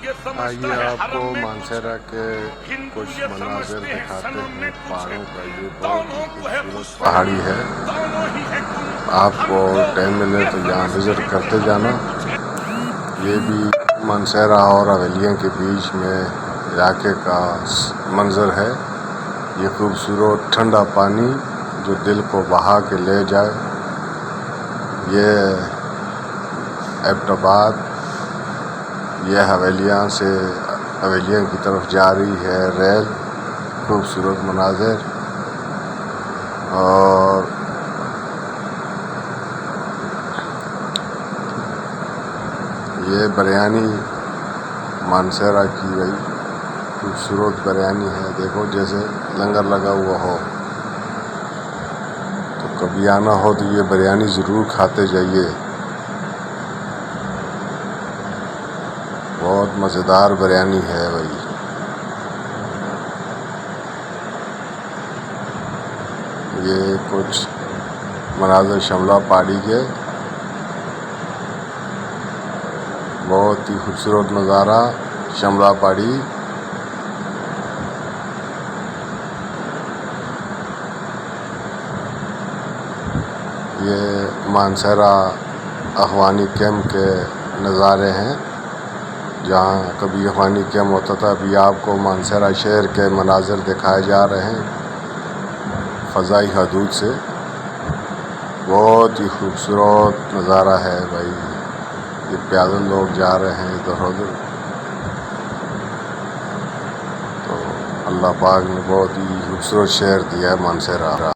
آئیے آپ کو مانسہرہ کے کچھ مناظر دکھاتے ہیں پہاڑوں کا۔ یہ بہت ہی خوبصورت پہاڑی ہے، آپ کو ٹائم ملے تو یہاں وزٹ کرتے جانا۔ یہ بھی مانسہرہ اور حویلیوں کے بیچ میں علاقے کا منظر ہے۔ یہ خوبصورت ٹھنڈا پانی جو دل کو بہا کے لے جائے۔ یہ ایبٹ آباد، یہ حویلیوں کی طرف جا رہی ہے ریل۔ خوبصورت مناظر، اور یہ بریانی مانسہرہ کی گئی خوبصورت بریانی ہے۔ دیکھو جیسے لنگر لگا ہوا ہو، تو کبھی آنا ہو تو یہ بریانی ضرور کھاتے جائیے۔ بہت مزیدار بریانی ہے بھائی۔ یہ کچھ مناظر شملہ پہاڑی کے، بہت ہی خوبصورت نظارہ شملہ پہاڑی۔ یہ مانسہرہ اخوانی کیمپ کے نظارے ہیں، جہاں کبھی اخوانی کیمپ ہوتا تھا۔ ابھی آپ کو مانسہرہ شہر کے مناظر دکھائے جا رہے ہیں فضائی حدود سے۔ بہت ہی خوبصورت نظارہ ہے بھائی۔ یہ پیدل لوگ جا رہے ہیں ادھر ادھر، تو اللہ پاک نے بہت ہی خوبصورت شہر دیا ہے مانسہرہ۔